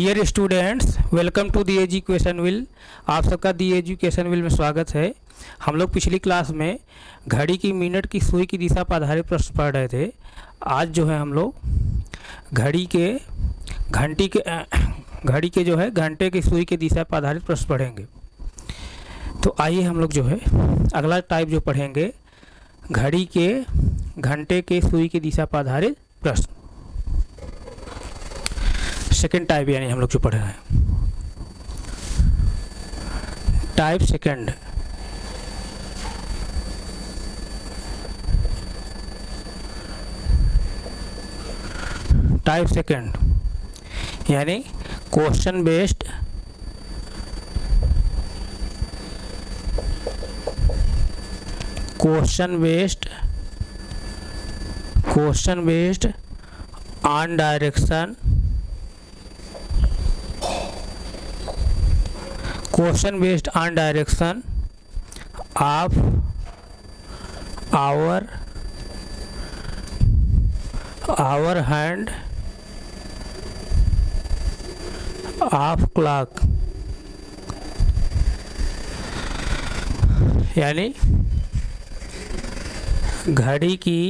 Dear students, welcome to the education wheel. आप सबका दी education wheel में स्वागत है। हम लोग पिछली क्लास में घड़ी की मिनट की सुई की दिशा पर आधारित प्रश्न पढ़ रहे थे। आज जो है हम लोग घड़ी के घंटे की सुई की दिशा पर आधारित प्रश्न पढ़ेंगे। तो आइए हम लोग जो है अगला टाइप जो पढ़ेंगे, घड़ी के घंटे के सुई की दिशा पर आधारित प्रश्न। सेकेंड टाइप यानी हम लोग जो पढ़ रहे हैं, टाइप सेकेंड। टाइप सेकेंड यानी question based on direction of our hand of clock, यानी घड़ी की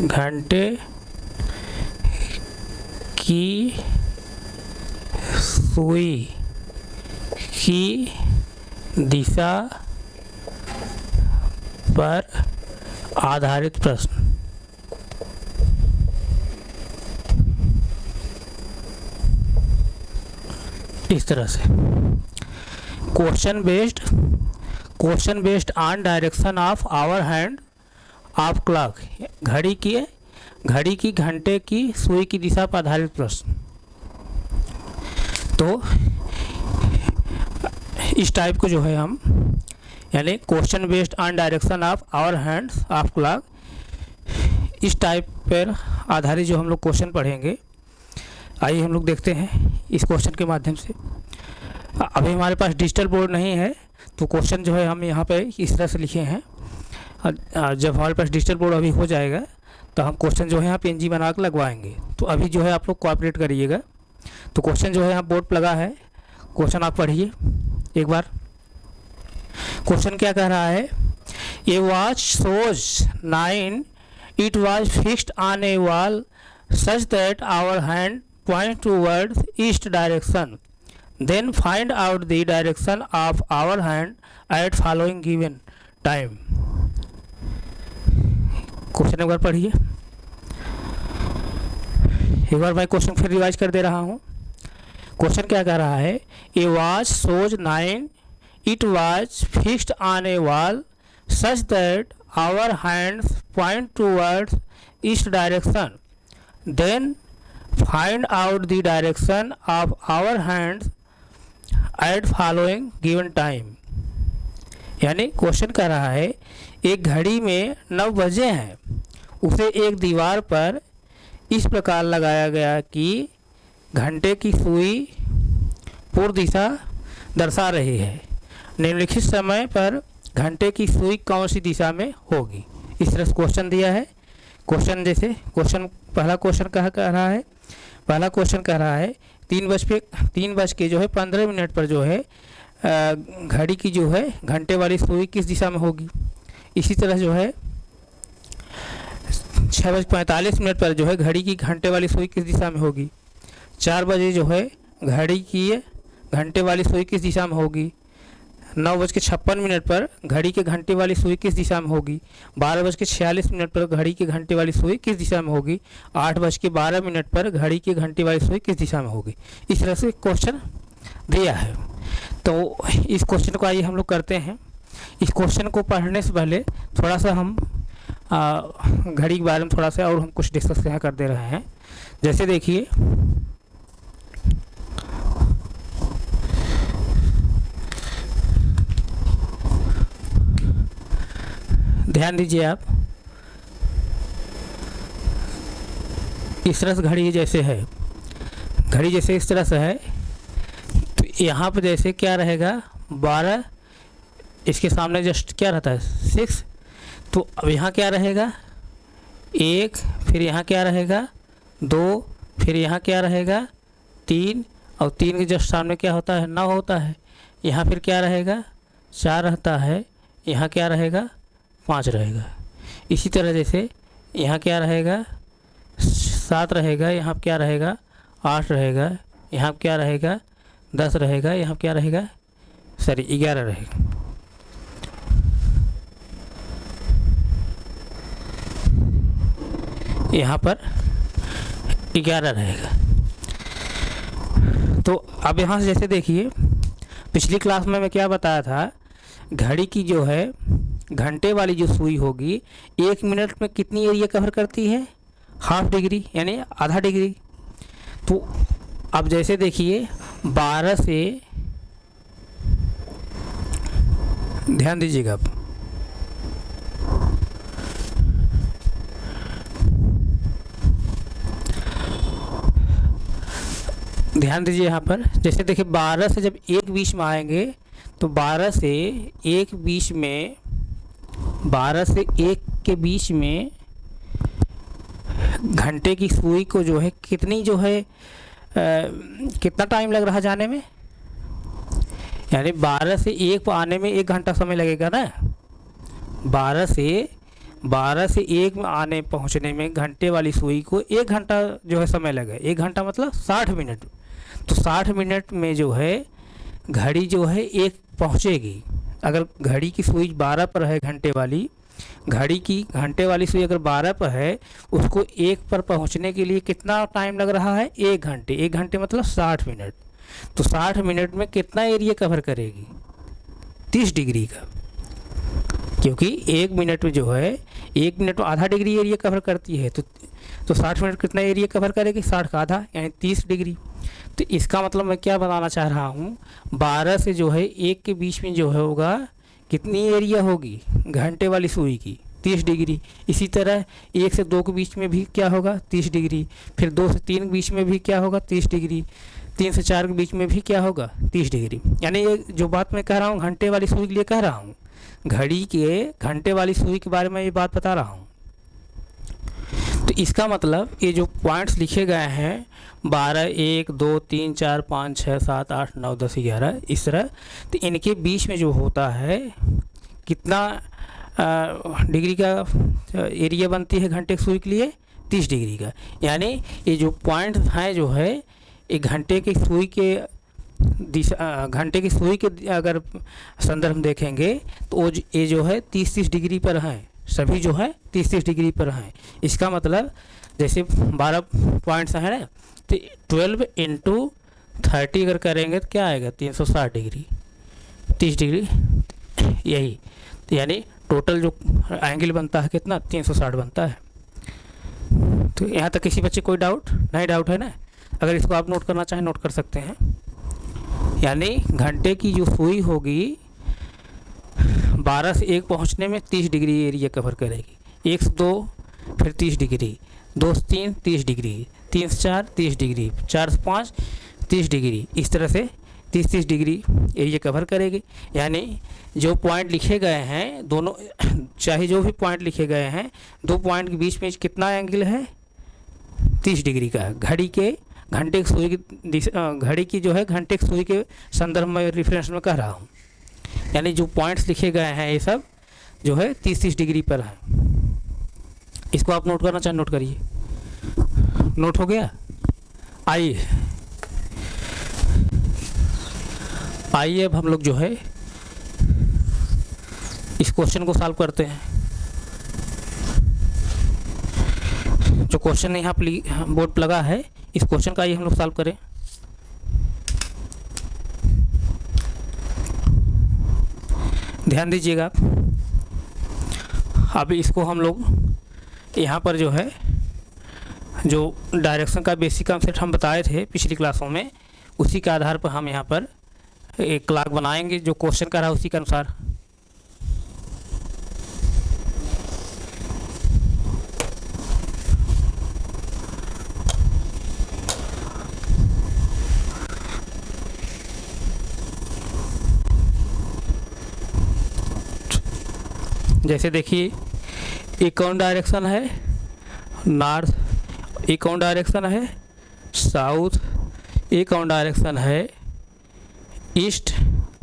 घंटे की सुई की दिशा पर आधारित प्रश्न। इस तरह से question based on direction of hour hand of clock, घड़ी की घंटे की सुई की दिशा पर आधारित प्रश्न। तो इस टाइप को जो है हम यानी question based on direction of hour hands of clock, इस टाइप पर आधारित जो हम लोग क्वेश्चन पढ़ेंगे। आइए हम लोग देखते हैं इस क्वेश्चन के माध्यम से। अभी हमारे पास डिजिटल बोर्ड नहीं है, तो क्वेश्चन जो है हम यहाँ पे इस तरह से लिखे हैं। जब हमारे पास डिजिटल बोर्ड अभी हो जाएगा तो हम क्वेश्चन जो है यहाँ PNG बना कर लगवाएंगे। तो अभी जो है आप लोग कोऑपरेट करिएगा। तो क्वेश्चन जो है यहाँ बोर्ड पर लगा है, क्वेश्चन आप पढ़िए एक बार। क्वेश्चन क्या कह रहा है? A watch shows 9, it was fixed on a wall such that hour hand point towards east direction, then find out the direction of hour hand at following given time. Question एक बार पढ़िए। एक बार मैं question फिर revise कर दे रहा हूँ। Question क्या कह रहा है? A watch shows 9, it was fixed on a wall such that hour hands point towards east direction, then find out the direction of hour hands at following given time. यानी question कह रहा है एक घड़ी में 9 बजे हैं, उसे एक दीवार पर इस प्रकार लगाया गया कि घंटे की सुई पूर्व दिशा दर्शा रही है। निम्नलिखित समय पर घंटे की सुई कौन सी दिशा में होगी? इस तरह से क्वेश्चन दिया है। पहला क्वेश्चन कह रहा है, पहला क्वेश्चन कह रहा है 3:15 पर जो है घड़ी की जो है घंटे वाली सुई किस दिशा में होगी। इसी तरह जो है 6:45 पर जो है घड़ी की घंटे वाली सुई किस दिशा में होगी। 4 बजे जो है घड़ी की घंटे वाली सुई किस दिशा में होगी। 9:56 पर घड़ी के घंटे वाली सुई किस दिशा में होगी। 12:46 पर घड़ी के घंटे वाली सुई किस दिशा में होगी। 8:12 पर घड़ी की घंटे वाली सुई किस दिशा में होगी। इस तरह से क्वेश्चन दिया है। तो इस क्वेश्चन को आइए हम लोग करते हैं। इस क्वेश्चन को पढ़ने से पहले थोड़ा सा हम घड़ी के बारे में थोड़ा सा और हम कुछ डिस्कस यहाँ कर दे रहे हैं। जैसे देखिए, ध्यान दीजिए आप, इस तरह से घड़ी जैसे है, घड़ी जैसे इस तरह से है, तो यहाँ पर जैसे क्या रहेगा 12 इसके सामने जस्ट क्या रहता है 6। तो अब यहाँ क्या रहेगा 1, फिर यहाँ क्या रहेगा 2, फिर यहाँ क्या रहेगा 3, और 3 के जस्ट सामने क्या होता है 9 होता है। यहाँ फिर क्या रहेगा 4 रहता है, यहाँ क्या रहेगा 5 रहेगा। इसी तरह जैसे यहाँ क्या रहेगा 7 रहेगा, यहाँ क्या रहेगा 8 रहेगा, यहाँ क्या रहेगा 10 रहेगा, यहाँ क्या रहेगा 11 रहेगा। यहाँ पर 11 रहेगा। तो अब यहाँ से जैसे देखिए पिछली क्लास में मैं क्या बताया था, घड़ी की जो है घंटे वाली जो सुई होगी 1 मिनट में कितनी एरिया कवर करती है, ½ डिग्री यानी आधा डिग्री। तो अब जैसे देखिए 12 से, ध्यान दीजिएगा आप, ध्यान दीजिए यहाँ पर, जैसे देखिए 12 से जब 1 बीच में आएंगे तो 12 से 1 बीच में, 12 से 1 के बीच में घंटे की सुई को जो है कितनी जो है कितना टाइम लग रहा जाने में, यानी 12 से 1 पर आने में 1 घंटा समय लगेगा ना। 12 से 1 में आने पहुंचने में घंटे वाली सुई को 1 घंटा जो है समय लगे। 1 घंटा मतलब 60 मिनट। तो 60 मिनट में जो है घड़ी जो है 1 पहुंचेगी। अगर घड़ी की सुई 12 पर है घंटे वाली, घंटे वाली सुई अगर 12 पर है, उसको 1 पर पहुंचने के लिए कितना टाइम लग रहा है 1 घंटे। 1 घंटे मतलब 60 मिनट। तो 60 मिनट में कितना एरिया कवर करेगी 30 डिग्री का, क्योंकि 1 मिनट में जो है 1 मिनट में आधा डिग्री एरिया कवर करती है। तो 60 मिनट कितना एरिया कवर करेगी 60 का आधा यानी 30 डिग्री। तो इसका मतलब मैं क्या बताना चाह रहा हूँ, 12 से जो है 1 के बीच में जो है होगा कितनी एरिया होगी घंटे वाली सुई की 30 डिग्री। इसी तरह 1 से 2 के बीच में भी क्या होगा 30 डिग्री, फिर 2 से 3 के बीच में भी क्या होगा 30 डिग्री, 3 से 4 के बीच में भी क्या होगा 30 डिग्री। यानी ये जो बात मैं कह रहा हूँ घंटे वाली सुई के लिए कह रहा हूँ, घड़ी के घंटे वाली सुई के बारे में ये बात बता रहा हूँ। तो इसका मतलब ये जो पॉइंट्स लिखे गए हैं 12, 1, 2, 3, 4, 5, 6, 7, 8, 9, 10, 11 इस तरह, तो इनके बीच में जो होता है कितना डिग्री का एरिया बनती है घंटे की सुई के लिए 30 डिग्री का। यानी ये जो पॉइंट हैं जो है एक घंटे की सुई के दिशा, घंटे की सुई के अगर संदर्भ देखेंगे तो ये जो है 30-30 डिग्री पर हैं, सभी जो है 30-30 डिग्री पर हैं। इसका मतलब जैसे 12 पॉइंट्स हैं ना, तो 12 × 30 अगर करेंगे तो क्या आएगा 360 डिग्री, 30 डिग्री यही। तो यानी टोटल जो एंगल बनता है कितना 360 बनता है। तो यहाँ तक किसी बच्चे कोई डाउट नहीं? डाउट है ना? अगर इसको आप नोट करना चाहें नोट कर सकते हैं। यानी घंटे की जो सुई होगी 12 से 1 पहुंचने में 30 डिग्री एरिया कवर करेगी। 1 से 2 फिर 30 डिग्री, 2 से 3 30 डिग्री, 3 से 4 30 डिग्री, 4 से 5 30 डिग्री, इस तरह से 30-30 डिग्री एरिया कवर करेगी। यानी जो पॉइंट लिखे गए हैं दोनों, चाहे जो भी पॉइंट लिखे गए हैं, 2 पॉइंट के बीच में कितना एंगल है 30 डिग्री का। घड़ी के घंटे की सुई की घड़ी की जो है घंटे की सुई के संदर्भ में रेफरेंस में कह रहा हूँ। यानी जो पॉइंट्स लिखे गए हैं ये सब जो है 30-30 डिग्री पर है। इसको आप नोट करना चाहें नोट करिए। नोट हो गया? आइए अब हम लोग जो है इस क्वेश्चन को सॉल्व करते हैं। जो क्वेश्चन यहाँ बोर्ड पर लगा है इस क्वेश्चन का आइए हम लोग सॉल्व करें। ध्यान दीजिएगा आप। अभी इसको हम लोग यहाँ पर जो है जो डायरेक्शन का बेसिक कॉन्सेप्ट हम बताए थे पिछली क्लासों में, उसी के आधार पर हम यहाँ पर एक क्लॉक बनाएंगे जो क्वेश्चन का रहा उसी के अनुसार। जैसे देखिए एक कौन डायरेक्शन है नॉर्थ, एक कौन डायरेक्शन है साउथ, एक कौन डायरेक्शन है ईस्ट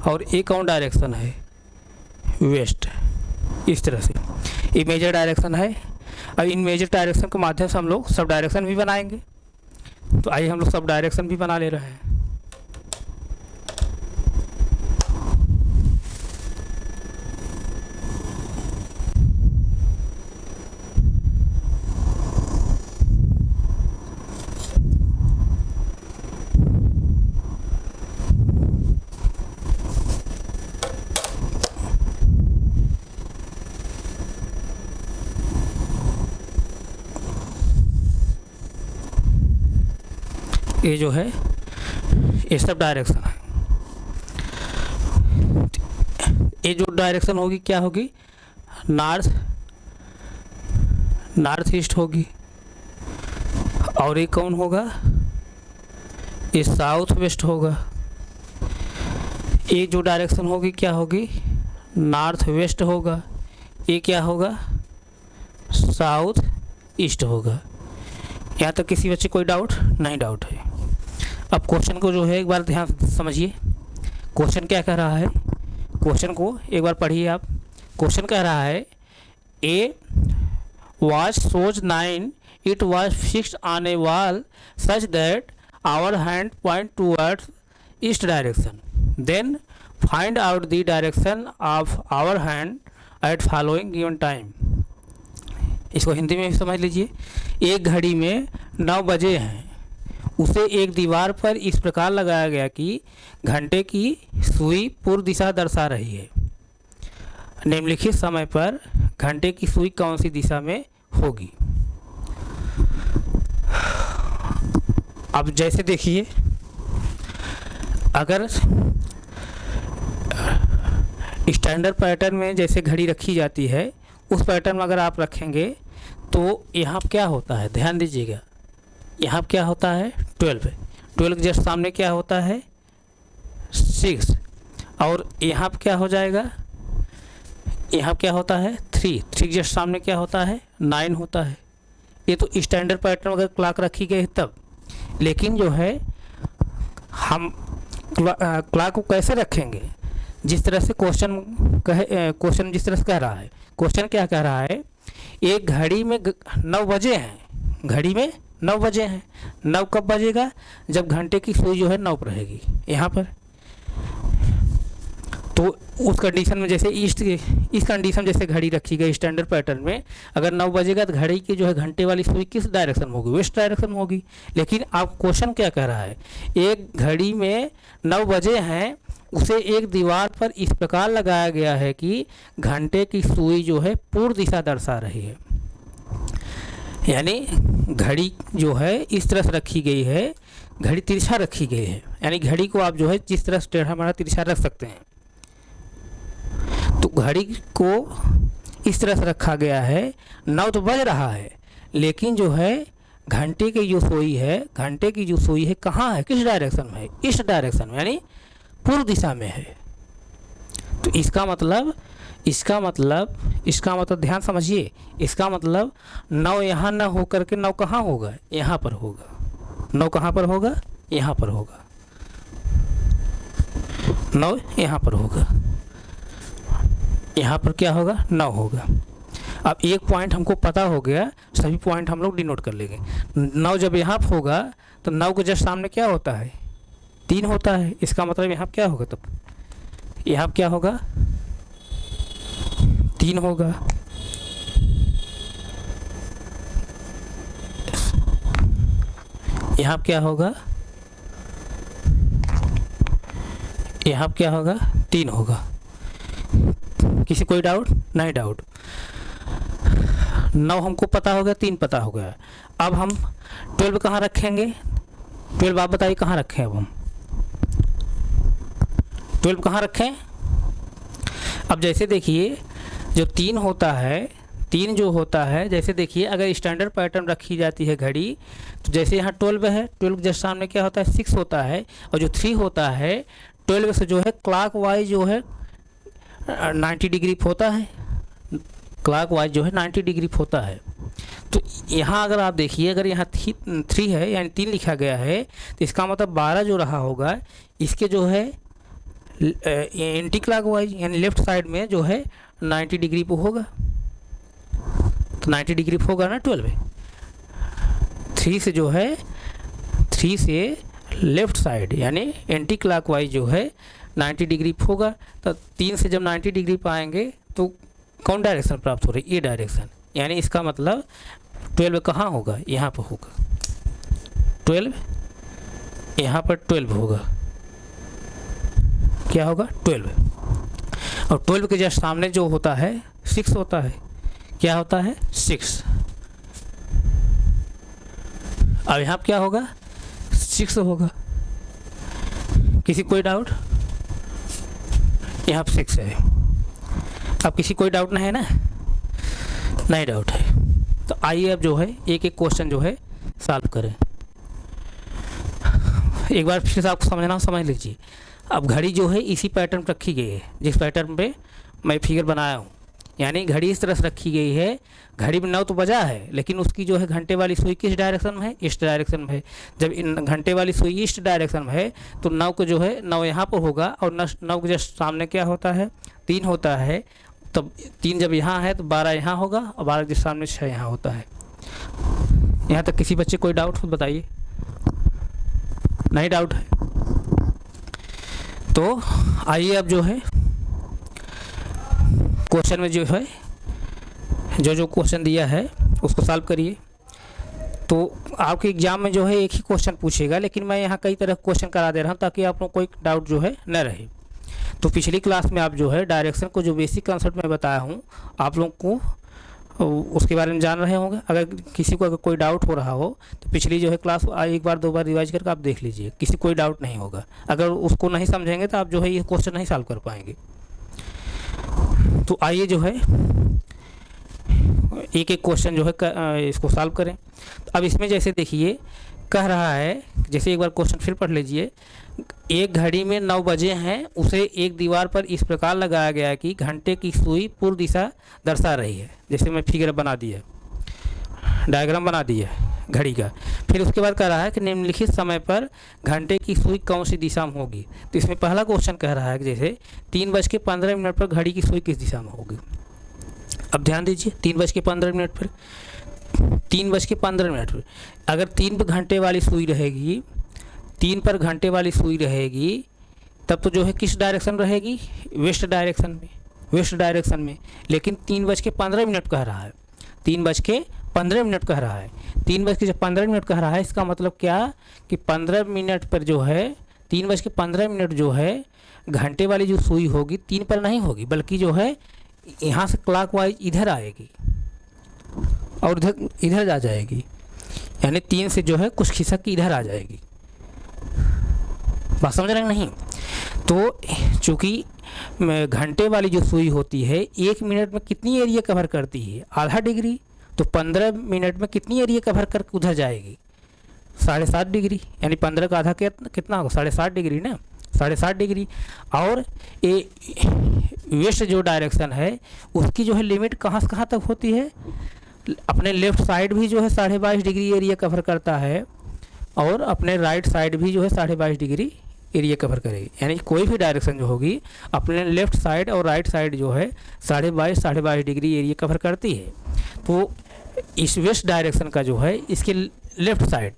और एक कौन डायरेक्शन है वेस्ट। इस तरह से ये मेजर डायरेक्शन है। अब इन मेजर डायरेक्शन के माध्यम से हम लोग सब डायरेक्शन भी बनाएंगे। तो आइए हम लोग सब डायरेक्शन भी बना ले रहे हैं। ये जो है ये सब डायरेक्शन है। ये जो डायरेक्शन होगी क्या होगी नॉर्थ ईस्ट होगी, और ये कौन होगा ये साउथ वेस्ट होगा। ये जो डायरेक्शन होगी क्या होगी नॉर्थ वेस्ट होगा, ये क्या होगा साउथ ईस्ट होगा। यहाँ तक किसी बच्चे कोई डाउट नहीं? डाउट है। अब क्वेश्चन को जो है एक बार ध्यान से समझिए। क्वेश्चन क्या कह रहा है, क्वेश्चन को एक बार पढ़िए आप। क्वेश्चन कह रहा है a watch shows 9 it was fixed on a wall such that hour hand point towards east direction, then find out the direction of hour hand at following given time. इसको हिंदी में भी समझ लीजिए। एक घड़ी में 9 बजे हैं, उसे एक दीवार पर इस प्रकार लगाया गया कि घंटे की सुई पूर्व दिशा दर्शा रही है। निम्नलिखित समय पर घंटे की सुई कौन सी दिशा में होगी। अब जैसे देखिए अगर स्टैंडर्ड पैटर्न में जैसे घड़ी रखी जाती है उस पैटर्न में अगर आप रखेंगे तो यहाँ क्या होता है, ध्यान दीजिएगा। यहाँ क्या होता है 12 जस्ट सामने क्या होता है 6, और यहाँ क्या हो जाएगा, यहाँ क्या होता है 3 जस्ट सामने क्या होता है 9 होता है। ये तो स्टैंडर्ड पैटर्न अगर क्लॉक रखी गई तब। लेकिन जो है हम क्लॉक को कैसे रखेंगे, जिस तरह से क्वेश्चन जिस तरह से कह रहा है। क्वेश्चन क्या कह रहा है, एक घड़ी में 9 बजे हैं, घड़ी में 9 बजे हैं। 9 कब बजेगा, जब घंटे की सुई जो है 9 पर रहेगी यहाँ पर। तो उस कंडीशन में जैसे इस कंडीशन जैसे घड़ी रखी गई स्टैंडर्ड पैटर्न में, अगर 9 बजेगा तो घड़ी की जो है घंटे वाली सुई किस डायरेक्शन में होगी, वेस्ट डायरेक्शन में होगी। लेकिन आप क्वेश्चन क्या कह रहा है, एक घड़ी में 9 बजे हैं, उसे एक दीवार पर इस प्रकार लगाया गया है कि घंटे की सुई जो है पूर्व दिशा दर्शा रही है। यानी घड़ी जो है इस तरह से रखी गई है, घड़ी तिरछा रखी गई है। यानी घड़ी को आप जो है जिस तरह से टेढ़ा मेढ़ा तिरछा रख सकते हैं, तो घड़ी को इस तरह से रखा गया है। 9 तो बज रहा है, लेकिन जो है घंटे की जो सुई है, घंटे की जो सुई है कहाँ है, किस डायरेक्शन में है, ईस्ट डायरेक्शन में, यानी पूर्व दिशा में है। तो इसका मतलब ध्यान समझिए, इसका मतलब 9 यहाँ न हो करके 9 कहाँ होगा, यहाँ पर होगा। 9 कहाँ पर होगा, यहाँ पर होगा। 9 यहाँ पर होगा, यहाँ पर क्या होगा 9 होगा। अब एक पॉइंट हमको पता हो गया, सभी पॉइंट हम लोग डिनोट कर लेंगे। 9 जब यहाँ पर होगा तो 9 के जस्ट सामने क्या होता है 3 होता है। इसका मतलब यहाँ क्या होगा, तब यहाँ क्या होगा 3 होगा। यहाँ क्या होगा, यहाँ क्या होगा 3 होगा। किसी कोई डाउट नहीं? डाउट। 9 हमको पता हो गया, 3 पता हो गया। अब हम 12 कहाँ रखेंगे, 12 आप बताइए कहाँ रखें। अब हम 12 कहाँ रखें। अब जैसे देखिए जो 3 होता है, 3 जो होता है, जैसे देखिए अगर स्टैंडर्ड पैटर्न रखी जाती है घड़ी, तो जैसे यहाँ 12 है, 12 के जस्ट सामने क्या होता है 6 होता है, और जो 3 होता है 12 से जो है क्लॉक वाइज जो है 90 डिग्री होता है, क्लॉकवाइज जो है 90 डिग्री होता है। तो यहाँ अगर आप देखिए, अगर यहाँ 3 है यानी 3 लिखा गया है, तो इसका मतलब 12 जो रहा होगा इसके जो है एंटी क्लॉकवाइज यानी लेफ्ट साइड में जो है 90 डिग्री पे होगा। तो 90 डिग्री पे होगा ना 12 है। 3 से जो है 3 से लेफ्ट साइड यानी एंटी क्लॉकवाइज जो है 90 डिग्री पे होगा। तो 3 से जब 90 डिग्री पे आएंगे तो कौन डायरेक्शन प्राप्त हो रही है? ये डायरेक्शन। यानी इसका मतलब 12 कहाँ होगा? यहाँ पर होगा 12, यहाँ पर 12 होगा। क्या होगा? 12। और 12 के जस्ट सामने जो होता है 6 होता है। क्या होता है? 6। अब यहाँ पर क्या होगा? 6 होगा। किसी कोई डाउट? यहाँ पर 6 है। अब किसी कोई डाउट नहीं है ना? नहीं डाउट है। तो आइए अब जो है एक एक क्वेश्चन जो है सॉल्व करें। एक बार फिर से आपको समझना समझ लीजिए। अब घड़ी जो है इसी पैटर्न पर रखी गई है जिस पैटर्न पे मैं फिगर बनाया हूँ। यानी घड़ी इस तरह से रखी गई है। घड़ी में 9 तो बजा है, लेकिन उसकी जो है घंटे वाली सुई किस डायरेक्शन में है? ईस्ट डायरेक्शन में है। जब इन घंटे वाली सुई ईस्ट डायरेक्शन में है तो 9 को जो है 9 यहाँ पर होगा और 9 के जस्ट सामने क्या होता है? 3 होता है। तब 3 जब यहाँ है तो 12 यहाँ होगा और 12 के सामने 6 यहाँ होता है। यहाँ तक किसी बच्चे कोई डाउट हो बताइए? नहीं डाउट है। तो आइए अब जो है क्वेश्चन में जो है जो क्वेश्चन दिया है उसको सॉल्व करिए। तो आपके एग्जाम में जो है एक ही क्वेश्चन पूछेगा, लेकिन मैं यहाँ कई तरह क्वेश्चन करा दे रहा हूँ ताकि आप लोग को कोई डाउट जो है न रहे। तो पिछली क्लास में आप जो है डायरेक्शन को जो बेसिक कंसेप्ट में बताया हूँ आप लोग को उसके बारे में जान रहे होंगे। अगर किसी को अगर कोई डाउट हो रहा हो तो पिछली जो है क्लास एक बार 2 बार रिवाइज करके आप देख लीजिए, किसी कोई डाउट नहीं होगा। अगर उसको नहीं समझेंगे तो आप जो है ये क्वेश्चन नहीं सॉल्व कर पाएंगे। तो आइए जो है एक एक क्वेश्चन जो है इसको सॉल्व करें। तो अब इसमें जैसे देखिए कह रहा है, जैसे एक बार क्वेश्चन फिर पढ़ लीजिए। एक घड़ी में 9 बजे हैं, उसे एक दीवार पर इस प्रकार लगाया गया है कि घंटे की सुई पूर्व दिशा दर्शा रही है। जैसे मैं फिगर बना दिया, डायग्राम बना दिया घड़ी का। फिर उसके बाद कह रहा है कि निम्नलिखित समय पर घंटे की सुई कौन सी दिशा में होगी। तो इसमें पहला क्वेश्चन कह रहा है कि जैसे 3:15 पर घड़ी की सुई किस दिशा में होगी। अब ध्यान दीजिए 3:15 पर 3:15 पर अगर 3 पर घंटे वाली सुई रहेगी, 3 पर घंटे वाली सुई रहेगी, तब तो जो है किस डायरेक्शन रहेगी? वेस्ट डायरेक्शन में, वेस्ट डायरेक्शन में। लेकिन 3:15 कह रहा है, 3:15 कह रहा है। 3:15 कह रहा है, इसका मतलब क्या कि 15 मिनट पर जो है 3:15 जो है घंटे वाली जो सुई होगी 3 पर नहीं होगी, बल्कि जो है यहाँ से क्लॉकवाइज इधर आएगी और इधर जा जाएगी। यानी 3 से जो है कुछ खिसक के इधर आ जाएगी। बात समझ रहे हैं नहीं? तो चूँकि घंटे वाली जो सुई होती है 1 मिनट में कितनी एरिया कवर करती है? आधा डिग्री। तो 15 मिनट में कितनी एरिया कवर करके उधर जाएगी? 7.5 डिग्री। यानी 15 का आधा कितना होगा? 7.5 डिग्री ना, 7.5 डिग्री। और ये वेस्ट जो डायरेक्शन है उसकी जो है लिमिट कहाँ से कहाँ तक होती है? अपने लेफ़्ट साइड भी जो है 22.5 डिग्री एरिया कवर करता है और अपने राइट साइड भी जो है 22.5 डिग्री एरिया कवर करेगी। यानी कोई भी डायरेक्शन जो होगी अपने लेफ़्ट साइड और राइट साइड जो है 22.5 डिग्री एरिया कवर करती है। तो इस वेस्ट डायरेक्शन का जो है इसके लेफ़्ट साइड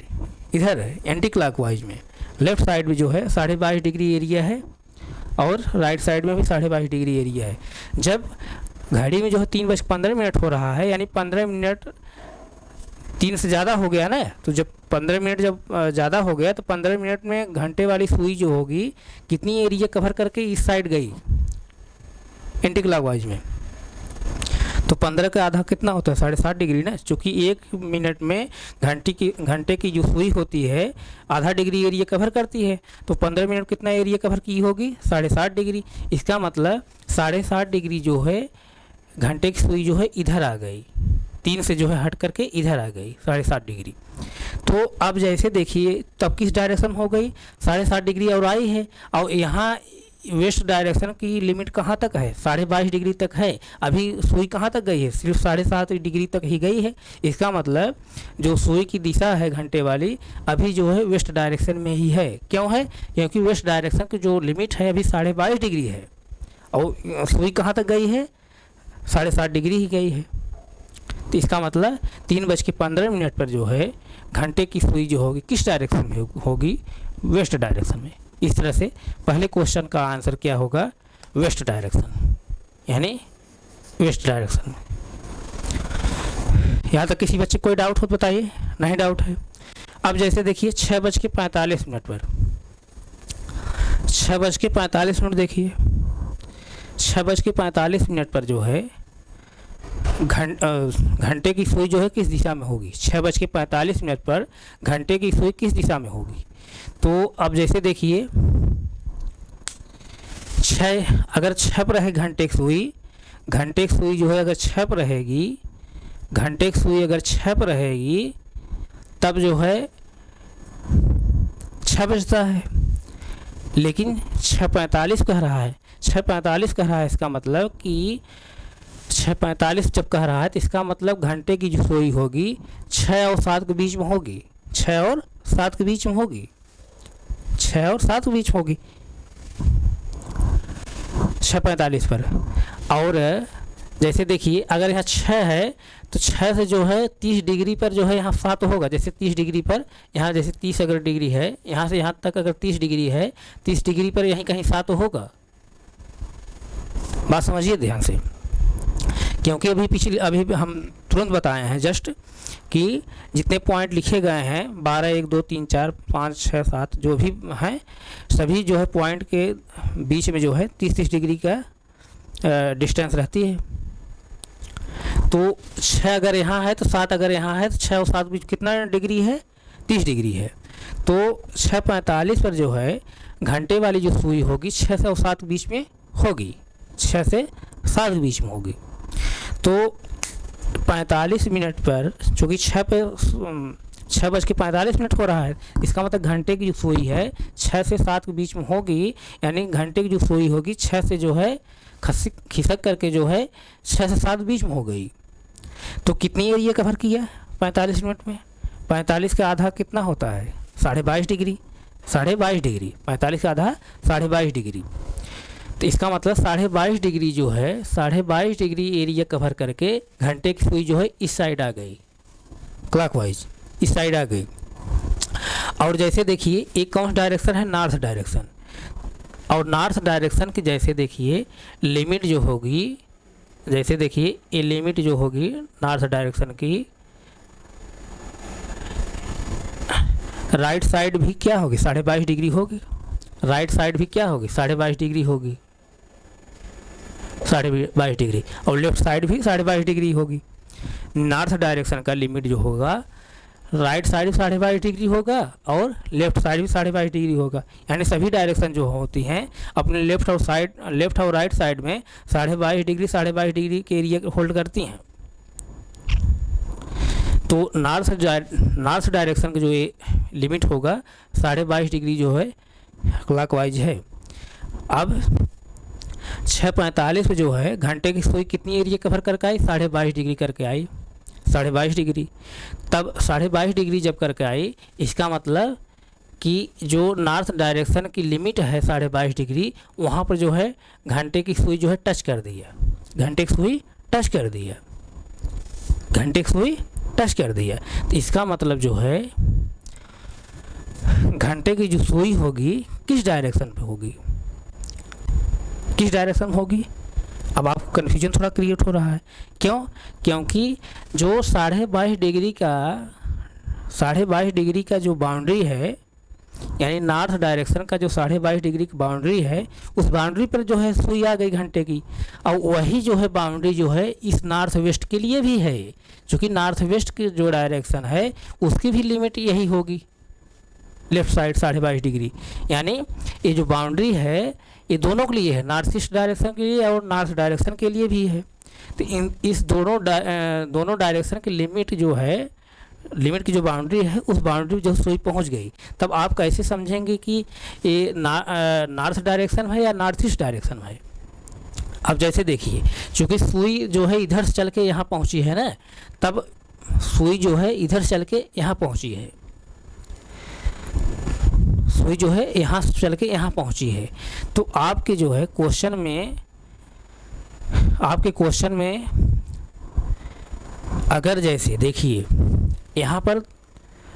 इधर है एंटी क्लॉकवाइज में, लेफ़्ट साइड में जो है 22.5 डिग्री एरिया है और राइट साइड में भी 22.5 डिग्री एरिया है। जब घड़ी में जो है 3:15 हो रहा है, यानी 15 मिनट 3 से ज़्यादा हो गया ना, तो जब 15 मिनट जब ज़्यादा हो गया तो 15 मिनट में घंटे वाली सुई जो होगी कितनी एरिया कवर करके इस साइड गई एंटी क्लॉकवाइज में। तो 15 का आधा कितना होता है? 7.5 डिग्री ना, चूँकि 1 मिनट में घंटे की जो सुई होती है आधा डिग्री एरिया कवर करती है। तो 15 मिनट कितना एरिया कवर की होगी? 7.5 डिग्री। इसका मतलब 7.5 डिग्री जो है घंटे की सुई जो है इधर आ गई, 3 से जो है हट करके इधर आ गई 7.5 डिग्री। तो अब जैसे देखिए तब किस डायरेक्शन हो गई? 7.5 डिग्री और आई है और यहाँ वेस्ट डायरेक्शन की लिमिट कहाँ तक है, 22.5 डिग्री तक है। अभी सुई कहाँ तक गई है, सिर्फ 7.5 डिग्री तक ही गई है। इसका मतलब जो सुई की दिशा है घंटे वाली अभी जो है वेस्ट डायरेक्शन में ही है। क्यों है, क्योंकि वेस्ट डायरेक्शन की जो लिमिट है अभी 22.5 डिग्री है और सुई कहाँ तक गई है, 7.5 डिग्री ही गई है। तो इसका मतलब 3:15 पर जो है घंटे की सुई जो होगी किस डायरेक्शन में होगी, वेस्ट डायरेक्शन में। इस तरह से पहले क्वेश्चन का आंसर क्या होगा, वेस्ट डायरेक्शन, यानी वेस्ट डायरेक्शन में। यहाँ तक किसी बच्चे कोई डाउट हो तो बताइए, नहीं डाउट है। अब जैसे देखिए 6:45 पर, 6:45 देखिए 6:45 पर जो है घंटे की सुई जो है किस दिशा में होगी, 6:45 पर घंटे की सुई किस दिशा में होगी। तो अब जैसे देखिए अगर 6 पर है घंटे की सुई जो है अगर 6 पर रहेगी, घंटे की सुई अगर 6 पर रहेगी तब जो है 6 बजता है, लेकिन 6:45 कह रहा है, 6:45 कह रहा है। इसका मतलब कि 6:45 जब कह रहा है तो इसका मतलब घंटे की जो सुई होगी 6 और 7 के बीच में होगी, 6 और 7 के बीच में होगी, 6 और 7 के बीच होगी 6:45 पर। और जैसे देखिए अगर यहाँ 6 है तो 6 से जो है 30 डिग्री पर जो है यहाँ 7 होगा। जैसे 30 डिग्री पर यहाँ जैसे 30 अगर डिग्री है, यहाँ से यहाँ तक अगर 30 डिग्री है, 30 डिग्री पर यहीं कहीं 7 होगा। बात समझिए ध्यान से, क्योंकि अभी हम तुरंत बताए हैं जस्ट कि जितने पॉइंट लिखे गए हैं 12, 1, 2, 3, 4, 5, 6, 7 जो भी हैं सभी जो है पॉइंट के बीच में जो है 30 डिग्री का डिस्टेंस रहती है। तो 6 अगर यहाँ है तो 7 अगर यहाँ है तो 6 और 7 बीच कितना डिग्री है, 30 डिग्री है। तो 6:45 पर जो है घंटे वाली जो सुई होगी 6 से और 7 के बीच में होगी, 6 से 7 के बीच में होगी। तो 45 मिनट पर चूँकि 6:45 हो रहा है, इसका मतलब घंटे की जो सुई है 6 से 7 के बीच में होगी, यानी घंटे की जो सुई होगी 6 से जो है खिसक करके जो है 6 से 7 बीच में हो गई। तो कितनी एरिया कवर किया 45 मिनट में, 45 का आधा कितना होता है, 22.5 डिग्री, 22.5 डिग्री, 45 का आधा 22.5 डिग्री। तो इसका मतलब 22.5 डिग्री जो है 22.5 डिग्री एरिया कवर करके घंटे की सुई जो है इस साइड आ गई, क्लॉकवाइज इस साइड आ गई। और जैसे देखिए एक कौन सा डायरेक्शन है, नॉर्थ डायरेक्शन। और नॉर्थ डायरेक्शन की जैसे देखिए लिमिट जो होगी, जैसे देखिए ये लिमिट जो होगी नॉर्थ डायरेक्शन की, राइट साइड भी क्या होगी 22.5 डिग्री होगी, राइट साइड भी क्या होगी 22.5 डिग्री होगी, 22.5 डिग्री, और लेफ्ट साइड भी 22.5 डिग्री होगी। नॉर्थ डायरेक्शन का लिमिट जो होगा राइट साइड भी 22.5 डिग्री होगा और लेफ्ट साइड भी 22.5 डिग्री होगा। यानी सभी डायरेक्शन जो होती हैं अपने लेफ्ट और राइट साइड में 22.5 डिग्री के एरिया होल्ड करती हैं। तो नॉर्थ डायरेक्शन का जो ये लिमिट होगा 22.5 डिग्री जो है क्लॉकवाइज है। अब 6:45 पे जो है घंटे की सुई कितनी एरिया कवर करके आई, 22.5 डिग्री करके आई, 22.5 डिग्री। तब 22.5 डिग्री जब करके आई, इसका मतलब कि जो नॉर्थ डायरेक्शन की लिमिट है 22.5 डिग्री, वहाँ पर जो है घंटे की सुई जो है टच कर दिया, घंटे की सुई टच कर दिया, घंटे की सुई टच कर दिया। तो इसका मतलब जो है घंटे की जो सुई होगी किस डायरेक्शन पे होगी, किस डायरेक्शन में होगी। अब आपको कन्फ्यूजन थोड़ा क्रिएट हो रहा है, क्यों, क्योंकि जो 22.5 डिग्री का जो बाउंड्री है, यानी नॉर्थ डायरेक्शन का जो 22.5 डिग्री की बाउंड्री है, उस बाउंड्री पर जो है सुई आ गई घंटे की। और वही जो है बाउंड्री जो है इस नॉर्थ वेस्ट के लिए भी है, क्योंकि नॉर्थ वेस्ट की जो डायरेक्शन है उसकी भी लिमिट यही होगी, लेफ्ट साइड 22.5 डिग्री। यानी ये जो बाउंड्री है ये दोनों के लिए है, नॉर्थ ईस्ट डायरेक्शन के लिए और नॉर्थ डायरेक्शन के लिए भी है। तो इस दोनों डायरेक्शन की लिमिट जो है लिमिट की जो बाउंड्री है उस बाउंड्री जो सुई पहुंच गई, तब आप कैसे समझेंगे कि ये नॉर्थ डायरेक्शन है या नॉर्थ ईस्ट डायरेक्शन है। अब जैसे देखिए, चूँकि सुई जो है इधर से चल के यहाँ पहुँची है ना, तब सुई जो है इधर से चल के यहाँ पहुँची है, सुई जो है यहाँ से चल के यहाँ पहुँची है। तो आपके जो है क्वेश्चन में, आपके क्वेश्चन में अगर जैसे देखिए यहाँ पर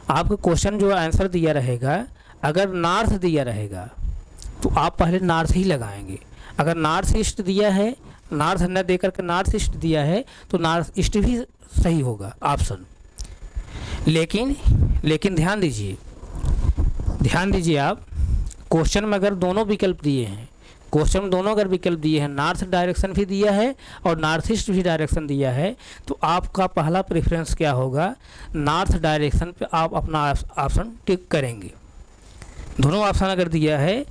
आपका क्वेश्चन जो आंसर दिया रहेगा, अगर नॉर्थ दिया रहेगा तो आप पहले नॉर्थ ही लगाएंगे। अगर नॉर्थ ईस्ट दिया है, नॉर्थ न दे करके नॉर्थ ईस्ट दिया है तो नॉर्थ ईस्ट भी सही होगा ऑप्शन। लेकिन ध्यान दीजिए आप, क्वेश्चन में अगर दोनों विकल्प दिए हैं, क्वेश्चन में दोनों अगर विकल्प दिए हैं, नॉर्थ डायरेक्शन भी दिया है और नॉर्थ ईस्ट भी डायरेक्शन दिया है, तो आपका पहला प्रेफरेंस क्या होगा, नॉर्थ डायरेक्शन पे आप अपना ऑप्शन टिक करेंगे। दोनों ऑप्शन अगर दिया है,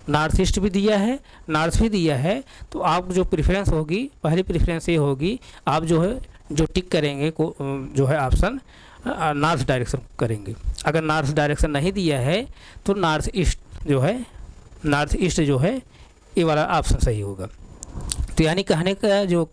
नॉर्थ ईस्ट भी दिया है, नॉर्थ भी दिया है, तो आप जो प्रेफरेंस होगी, पहली प्रेफरेंस ये होगी, आप जो है जो टिक करेंगे को जो है ऑप्शन नॉर्थ डायरेक्शन करेंगे। अगर नॉर्थ डायरेक्शन नहीं दिया है तो नॉर्थ ईस्ट जो है ये वाला ऑप्शन सही होगा। तो यानी कहने का जो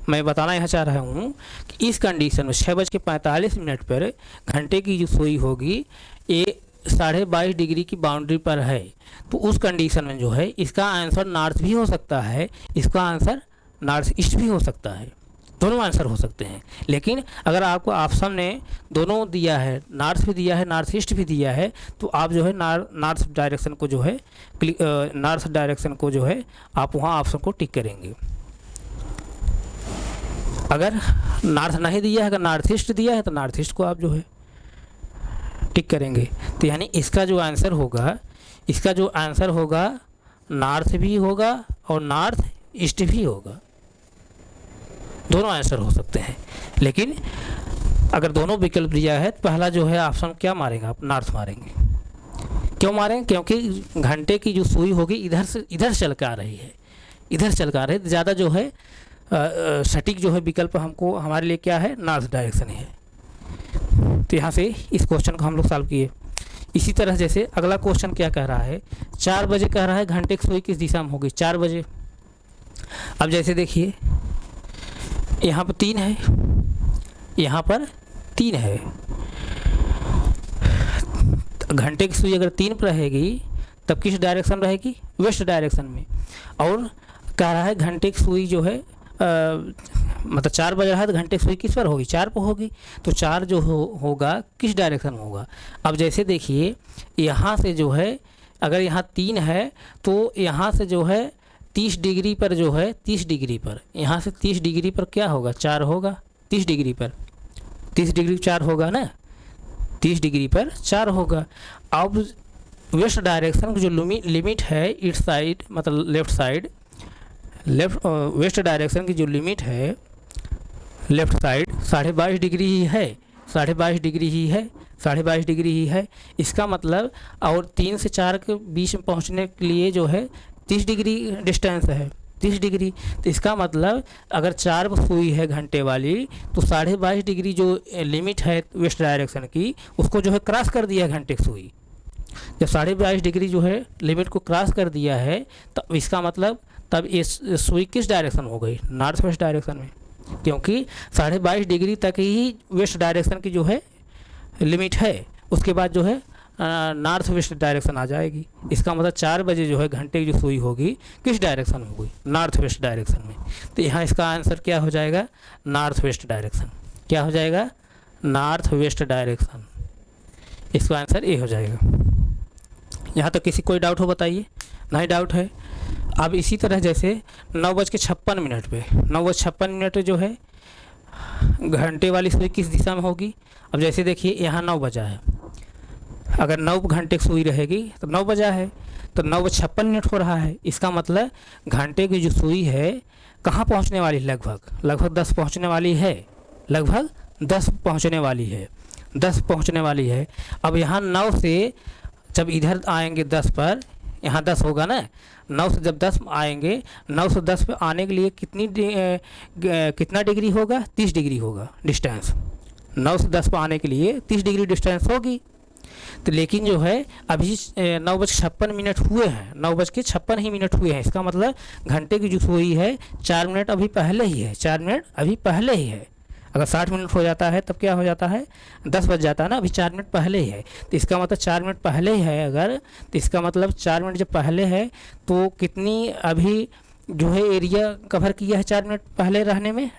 मैं बताना यहाँ चाह रहा हूँ कि इस कंडीशन में 6:45 पर घंटे की जो सुई होगी ये 22.5 डिग्री की बाउंड्री पर है, तो उस कंडीशन में जो है इसका आंसर नॉर्थ भी हो सकता है, इसका आंसर नॉर्थ ईस्ट भी हो सकता है, दोनों आंसर हो सकते हैं। लेकिन अगर आपको ऑप्शन ने दोनों दिया है, नॉर्थ भी दिया है, नॉर्थ ईस्ट भी दिया है, तो आप जो है नॉर्थ डायरेक्शन को जो है आप वहाँ ऑप्शन को टिक करेंगे। अगर नॉर्थ नहीं दिया है, अगर नॉर्थ ईस्ट दिया है तो नॉर्थ ईस्ट को आप जो है टिक करेंगे। तो यानी इसका जो आंसर होगा नॉर्थ भी होगा और नॉर्थ ईस्ट भी होगा, दोनों आंसर हो सकते हैं। लेकिन अगर दोनों विकल्प दिया है तो पहला जो है ऑप्शन क्या मारेंगे आप, नॉर्थ मारेंगे। क्यों मारेंगे, क्योंकि घंटे की जो सुई होगी इधर से चल के आ रही है, ज़्यादा जो है सटीक जो है विकल्प हमको हमारे लिए क्या है, नॉर्थ डायरेक्शन है। तो यहाँ से इस क्वेश्चन को हम लोग सॉल्व किए। इसी तरह जैसे अगला क्वेश्चन क्या कह रहा है, 4 बजे कह रहा है घंटे की सुई किस दिशा में होगी, 4 बजे। अब जैसे देखिए यहाँ पर 3 है, यहाँ पर 3 है, घंटे की सुई अगर 3 पर रहेगी तब किस डायरेक्शन रहेगी, वेस्ट डायरेक्शन में। और कह रहा है घंटे की सुई जो है मतलब 4 बज रहा है तो घंटे की सुई किस पर होगी, 4 पर होगी, तो 4 जो होगा किस डायरेक्शन में होगा। अब जैसे देखिए यहाँ से जो है अगर यहाँ 3 है तो यहाँ से जो है 30 डिग्री पर जो है 30 डिग्री पर, यहाँ से 30 डिग्री पर क्या होगा, 4 होगा, 30 डिग्री पर 30 डिग्री 4 होगा ना, 30 डिग्री पर 4 होगा। अब वेस्ट डायरेक्शन की जो लिमिट है इस साइड मतलब लेफ़्ट साइड, वेस्ट डायरेक्शन की जो लिमिट है लेफ़्ट साइड 22.5 डिग्री ही है, 22.5 डिग्री ही है। इसका मतलब और 3 से 4 के बीच में पहुंचने के लिए जो है 30 डिग्री डिस्टेंस है, 30 डिग्री। तो इसका मतलब अगर 4 पर सुई है घंटे वाली तो 22.5 डिग्री जो लिमिट है वेस्ट डायरेक्शन की उसको जो है क्रॉस कर दिया है घंटे की सुई। जब 22.5 डिग्री जो है लिमिट को क्रॉस कर दिया है तो इसका मतलब तब ये सुई किस डायरेक्शन हो गई, नॉर्थ वेस्ट डायरेक्शन में, क्योंकि 22.5 डिग्री तक ही वेस्ट डायरेक्शन की जो है लिमिट है, उसके बाद जो है नॉर्थ वेस्ट डायरेक्शन आ जाएगी। इसका मतलब 4 बजे जो है घंटे की जो सुई होगी किस डायरेक्शन में होगी, नॉर्थ वेस्ट डायरेक्शन में। तो यहाँ इसका आंसर क्या हो जाएगा, नॉर्थ वेस्ट डायरेक्शन। क्या हो जाएगा, नॉर्थ वेस्ट डायरेक्शन। इसका आंसर ये हो जाएगा। यहाँ तक किसी कोई डाउट हो बताइए, नहीं डाउट है। अब इसी तरह जैसे 9:56 पे 9:56 जो है घंटे वाली सुई किस दिशा में होगी। अब जैसे देखिए यहाँ 9 बजा है, अगर 9 घंटे की सुई रहेगी तो 9 बजा है, तो 9:56 हो रहा है। इसका मतलब घंटे की जो सुई है कहाँ पहुँचने वाली है, लगभग 10 पहुँचने वाली है, लगभग 10 पहुँचने वाली है। अब यहाँ 9 से जब इधर आएंगे 10 पर, यहाँ 10 होगा ना, 9 से जब 10 आएंगे, 9 से 10 पे आने के लिए कितना डिग्री होगा, 30 डिग्री होगा डिस्टेंस। 9 से 10 पर आने के लिए 30 डिग्री डिस्टेंस होगी। तो लेकिन जो है अभी 9:56 हुए हैं, 9:56 हुए हैं। इसका मतलब घंटे की जो सुई है 4 मिनट अभी पहले ही है, 4 मिनट अभी पहले ही है। अगर 60 मिनट हो जाता है तब क्या हो जाता है, 10 बज जाता है ना, अभी 4 मिनट पहले ही है। तो इसका मतलब 4 मिनट पहले ही है अगर, तो इसका मतलब 4 मिनट जब पहले है तो कितनी अभी जो है एरिया कवर किया है 4 मिनट पहले रहने में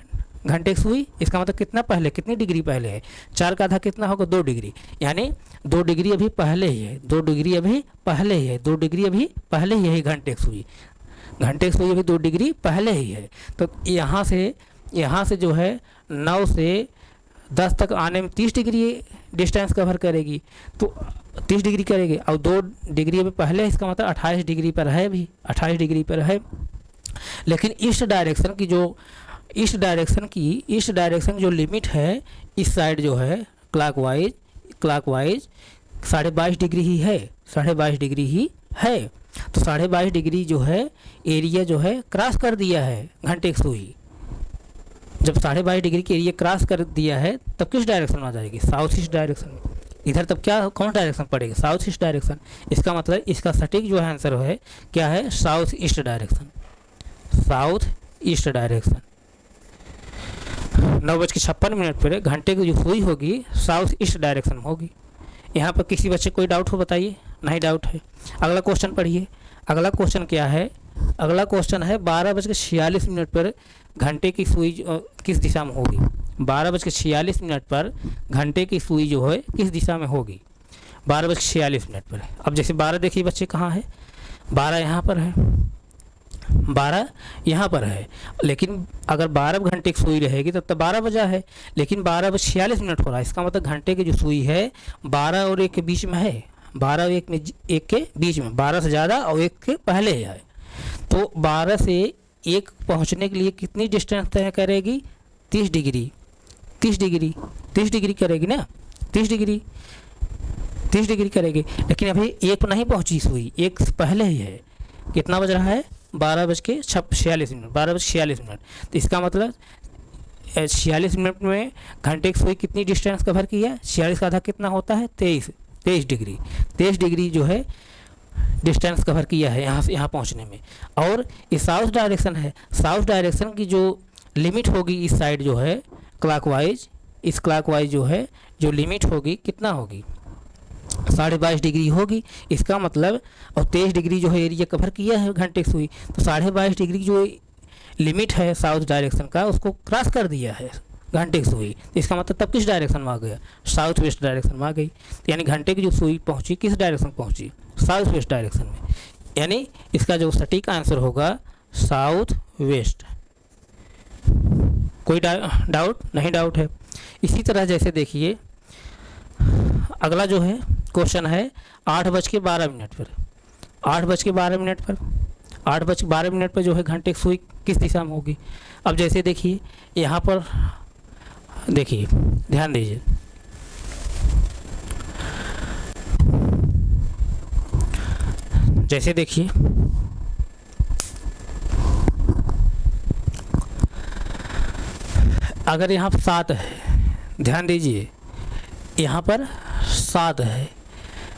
घंटे की सुई। इसका मतलब कितना पहले, कितनी डिग्री पहले है, 4 का आधा कितना होगा, 2 डिग्री, यानी 2 डिग्री अभी पहले ही है, 2 डिग्री अभी पहले ही है, 2 डिग्री अभी पहले ही है घंटे की सुई, घंटे की सुई अभी 2 डिग्री पहले ही है। तो यहाँ से जो है 9 से 10 तक आने में 30 डिग्री डिस्टेंस कवर करेगी, तो 30 डिग्री करेगी और 2 डिग्री अभी पहले है, इसका मतलब 28 डिग्री पर है, अभी 28 डिग्री पर है। लेकिन ईस्ट डायरेक्शन जो लिमिट है इस साइड जो है क्लॉकवाइज 22.5 डिग्री ही है, 22.5 डिग्री ही है। तो 22.5 डिग्री जो है एरिया जो है क्रॉस कर दिया है घंटे की सुई। जब 22.5 डिग्री के एरिया क्रॉस कर दिया है तब किस डायरेक्शन में आ जाएगी, साउथ ईस्ट डायरेक्शन में। इधर तब क्या कौन डायरेक्शन पड़ेगी, साउथ ईस्ट डायरेक्शन। इसका मतलब इसका सटीक जो है आंसर है क्या है, south east direction, south east direction. 9:56 पर घंटे की जो सुई होगी साउथ ईस्ट डायरेक्शन में होगी। यहाँ पर किसी बच्चे कोई डाउट हो बताइए, नहीं डाउट है। अगला क्वेश्चन पढ़िए। अगला क्वेश्चन क्या है, अगला क्वेश्चन है 12:46 पर घंटे की सुई किस दिशा में होगी। 12:46 पर घंटे की सुई जो है किस दिशा में होगी, 12:46 पर। अब जैसे 12 देखिए बच्चे कहाँ है, 12 यहाँ पर है, 12 यहाँ पर है। लेकिन अगर 12 घंटे की सुई रहेगी तब तो 12 बजा है, लेकिन 12:46 हो रहा है। इसका मतलब घंटे की जो सुई है 12 और 1 के बीच में है, 12 और 1 के बीच में, 12 से ज़्यादा और 1 के पहले है। तो 12 से 1 पहुँचने के लिए कितनी डिस्टेंस तय करेगी, 30 डिग्री, 30 डिग्री, 30 डिग्री करेगी ना, 30 डिग्री, 30 डिग्री करेगी। लेकिन अभी 1 पर नहीं पहुँची सुई, 1 से पहले ही है। कितना बज रहा है, 12:46, 12:46। तो इसका मतलब 46 मिनट में घंटे की सुई कितनी डिस्टेंस कवर की है, 46 का आधा कितना होता है, 23 डिग्री, 23 डिग्री जो है डिस्टेंस कवर किया है यहाँ से यहाँ पहुँचने में। और ये साउथ डायरेक्शन है, साउथ डायरेक्शन की जो लिमिट होगी इस साइड जो है क्लॉकवाइज, इस क्लॉकवाइज जो है जो लिमिट होगी कितना होगी, 22.5 डिग्री होगी। इसका मतलब और 23 डिग्री जो है एरिया कवर किया है घंटे की सुई, तो 22.5 डिग्री जो लिमिट है साउथ डायरेक्शन का उसको क्रॉस कर दिया है घंटे की सुई। तो इसका मतलब तब किस डायरेक्शन में आ गया, साउथ वेस्ट डायरेक्शन में आ गई। तो यानी घंटे की जो सुई पहुंची किस डायरेक्शन पहुंची, साउथ वेस्ट डायरेक्शन में। यानी इसका जो सटीक आंसर होगा साउथ वेस्ट। कोई डाउट नहीं, डाउट है। इसी तरह जैसे देखिए अगला जो है क्वेश्चन है 8:12 पर, 8:12 पर, 8:12 पर जो है घंटे की सुई किस दिशा में होगी। अब जैसे देखिए यहाँ पर देखिए, ध्यान दीजिए, जैसे देखिए अगर यहाँ पर 7 है, ध्यान दीजिए यहाँ पर 7 है,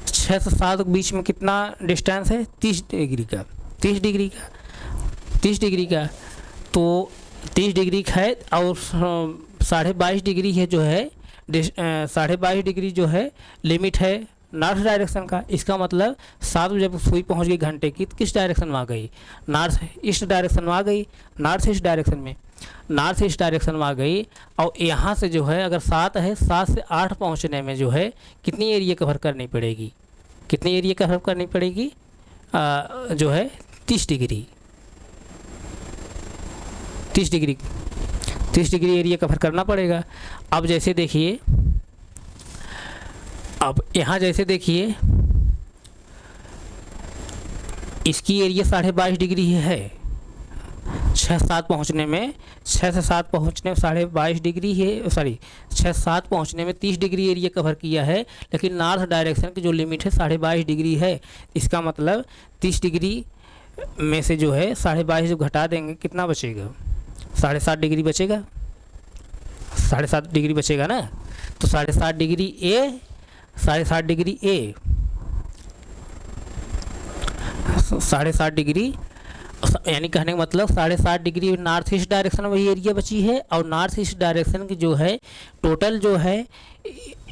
6 से 7 के बीच में कितना डिस्टेंस है, 30 डिग्री का, 30 डिग्री का, 30 डिग्री का। तो 30 डिग्री का है और 22.5 डिग्री है जो है 22.5 डिग्री जो है लिमिट है नॉर्थ डायरेक्शन का। इसका मतलब 7 बजे जब सुई पहुंच गई घंटे की तो किस डायरेक्शन में आ गई, नॉर्थ ईस्ट डायरेक्शन में आ गई, नॉर्थ ईस्ट डायरेक्शन में, नॉर्थ ईस्ट डायरेक्शन में आ गई। और यहाँ से जो है अगर 7 है, 7 से 8 पहुँचने में जो है कितनी एरिया कवर करनी पड़ेगी, कितनी एरिया कवर करनी पड़ेगी, जो है 30 degree, 30 degree, 30 degree area cover करना पड़ेगा। अब जैसे देखिए, अब यहाँ जैसे देखिए इसकी एरिया 22.5 डिग्री है, 6-7 पहुँचने में, 6 से 7 पहुँचने में 22.5 डिग्री है, सॉरी 6-7 पहुँचने में 30 डिग्री एरिया कवर किया है। लेकिन नॉर्थ डायरेक्शन की जो लिमिट है 22.5 डिग्री है। इसका मतलब 30 डिग्री में से जो है 22.5 जब घटा देंगे कितना बचेगा, 7.5 डिग्री बचेगा, 7.5 डिग्री बचेगा ना, तो 7.5 डिग्री ए, 7.5 डिग्री ए, 7.5 डिग्री, यानी कहने का मतलब 7.5 डिग्री नॉर्थ ईस्ट डायरेक्शन में एरिया बची है, और नॉर्थ ईस्ट डायरेक्शन की जो है टोटल जो है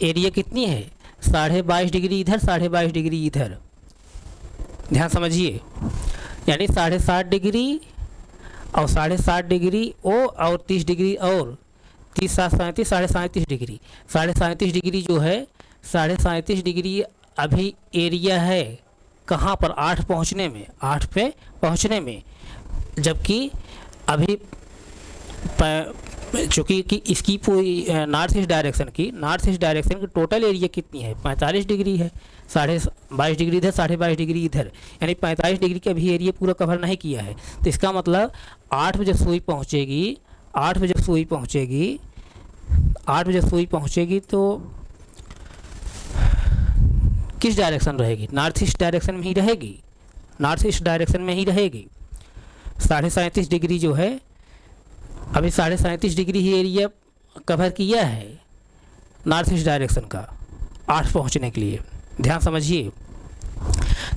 एरिया कितनी है, 22.5 डिग्री इधर, 22.5 डिग्री इधर। ध्यान समझिए, यानी 7.5 डिग्री और 7.5 डिग्री ओ और 30 डिग्री और 30 7 37 37.5 डिग्री, 37.5 डिग्री जो है 37.5 डिग्री अभी एरिया है कहाँ पर, 8 पहुँचने में, 8 पे पहुँचने में, जबकि अभी चूँकि कि इसकी पूरी नॉर्थ ईस्ट डायरेक्शन की टोटल एरिया कितनी है, 45 डिग्री है, 22.5 डिग्री इधर, 22.5 डिग्री इधर, यानी 45 डिग्री का भी एरिया पूरा कवर नहीं किया है। तो इसका मतलब 8 बजे सुई पहुँचेगी, 8 बजे सुई पहुँचेगी, 8 बजे सुई पहुँचेगी तो किस डायरेक्शन रहेगी, नॉर्थ ईस्ट डायरेक्शन में ही रहेगी, नॉर्थ ईस्ट डायरेक्शन में ही रहेगी। 37.5 डिग्री जो है अभी 37.5 डिग्री ही एरिया कवर किया है नॉर्थ ईस्ट डायरेक्शन का 8 पहुंचने के लिए। ध्यान समझिए,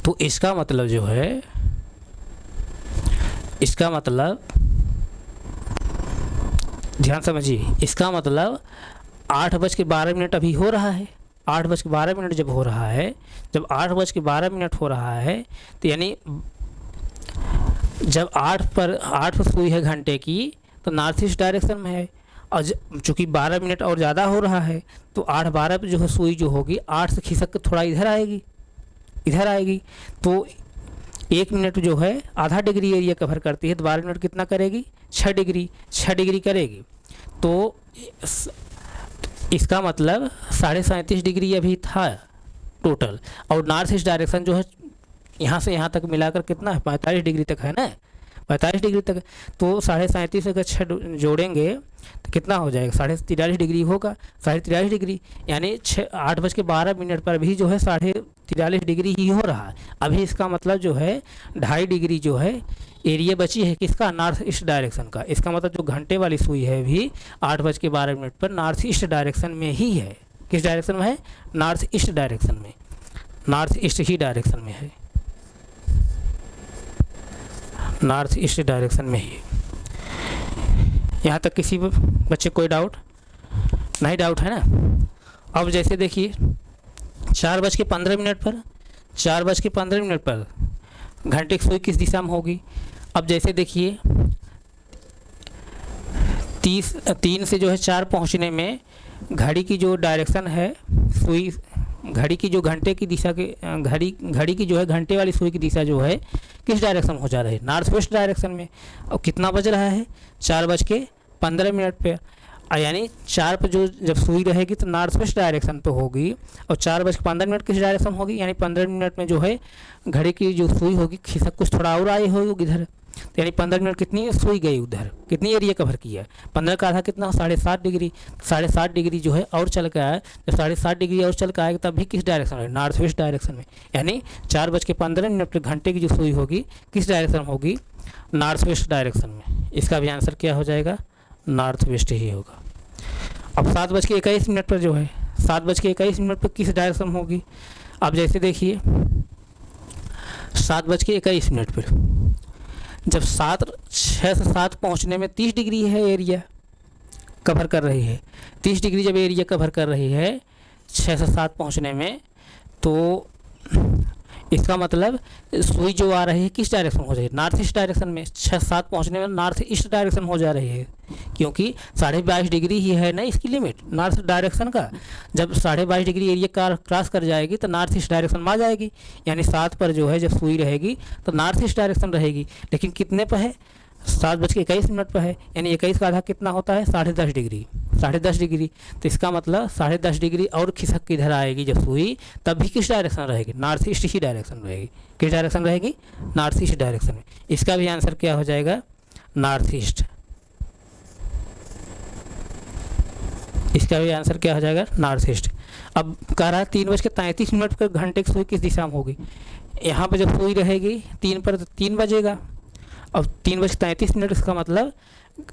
तो इसका मतलब जो है, इसका मतलब ध्यान समझिए, इसका मतलब 8:12 अभी हो रहा है, 8:12 जब हो रहा है, जब 8:12 हो रहा है, तो यानी जब 8 पर सुई है घंटे की, तो नॉर्थ ईस्ट डायरेक्शन में है, और चूँकि 12 मिनट और ज़्यादा हो रहा है, तो 8:12 पे जो है सुई जो होगी 8 से खिसक के थोड़ा इधर आएगी, तो 1 मिनट जो है आधा डिग्री एरिया कवर करती है, तो 12 मिनट कितना करेगी, 6 डिग्री करेगी। तो इसका मतलब 37.5 डिग्री अभी था टोटल, और नॉर्थ ईस्ट डायरेक्शन जो है यहाँ से यहाँ तक मिलाकर कितना है, 45 डिग्री तक है ना, 45 डिग्री तक। तो 37.5 अगर 6 जोड़ेंगे तो कितना हो जाएगा, 43.5 डिग्री होगा, 43.5 डिग्री, यानी 8:12 पर भी जो है 43.5 डिग्री ही हो रहा है अभी। इसका मतलब जो है 2.5 डिग्री जो है एरिया बची है किसका, नॉर्थ ईस्ट डायरेक्शन का। इसका मतलब जो घंटे वाली सुई है भी 8:12 पर नॉर्थ ईस्ट डायरेक्शन में ही है। किस डायरेक्शन में है, नॉर्थ ईस्ट डायरेक्शन में, नॉर्थ ईस्ट ही डायरेक्शन में है, नॉर्थ ईस्ट डायरेक्शन में ही। यहाँ तक किसी बच्चे कोई डाउट नहीं, डाउट है ना। अब जैसे देखिए 4:15 पर, 4:15 पर घंटे की सुई किस दिशा में होगी। अब जैसे देखिए 3 से जो है 4 पहुँचने में घड़ी की जो डायरेक्शन है, सुई घड़ी की जो घंटे की दिशा के घड़ी की जो है घंटे वाली सुई की दिशा जो है किस डायरेक्शन हो जा रही है, नॉर्थ वेस्ट डायरेक्शन में। और कितना बज रहा है, 4:15 पे, यानी 4 पर जो जब सुई रहेगी तो नॉर्थ वेस्ट डायरेक्शन पे होगी, और 4:15 किस डायरेक्शन होगी, यानी 15 मिनट में जो है घड़ी की जो सुई होगी खिसक कुछ थोड़ा और आई होगी इधर, तो यानी 15 मिनट कितनी सुई गई उधर, कितनी एरिया कवर किया, 15 का आधा कितना, 7.5 डिग्री। 7.5 डिग्री जो है और चल के आया, जब 7.5 डिग्री और चल के आएगा तब भी किस डायरेक्शन में, नॉर्थ वेस्ट डायरेक्शन में। यानी 4:15 पर घंटे की जो सुई होगी किस डायरेक्शन में होगी, नॉर्थ वेस्ट डायरेक्शन में। इसका भी आंसर क्या हो जाएगा, नॉर्थ वेस्ट ही होगा। अब 7:21 पर जो है 7:21 पर किस डायरेक्शन में होगी। अब जैसे देखिए 7:21 पर जब 6 से 7 पहुंचने में 30 डिग्री है एरिया कवर कर रही है, 30 डिग्री जब एरिया कवर कर रही है 6 से 7 पहुंचने में, तो इसका मतलब सुई जो आ रही है किस डायरेक्शन हो जाएगी, नॉर्थ ईस्ट डायरेक्शन में। 6 से 7 पहुंचने में नॉर्थ ईस्ट डायरेक्शन हो जा रही है, क्योंकि 22.5 डिग्री ही है ना इसकी लिमिट नॉर्थ डायरेक्शन का। जब 22.5 डिग्री एरिया क्रॉस कर जाएगी तो नॉर्थ ईस्ट डायरेक्शन में आ जाएगी, यानी 7 पर जो है जब सुई रहेगी तो नॉर्थ ईस्ट डायरेक्शन रहेगी। लेकिन कितने पर है, 7:21 पर है, यानी 21 का आधा कितना होता है, 10.5 डिग्री, 10.5 डिग्री। तो इसका मतलब 10.5 डिग्री और खिसक के इधर आएगी जब सुई, तब भी किस डायरेक्शन रहेगी, नॉर्थ ईस्ट ही डायरेक्शन रहेगी। किस डायरेक्शन रहेगी, नॉर्थ ईस्ट डायरेक्शन में। इसका भी आंसर क्या हो जाएगा, नॉर्थ ईस्ट। इसका भी आंसर क्या हो जाएगा, नॉर्थ ईस्ट। अब कह रहा है 3:33 पर घंटे की सुई किस दिशा में होगी। यहाँ पर जब सुई रहेगी 3 पर तो 3 बजेगा। अब 3:33 इसका मतलब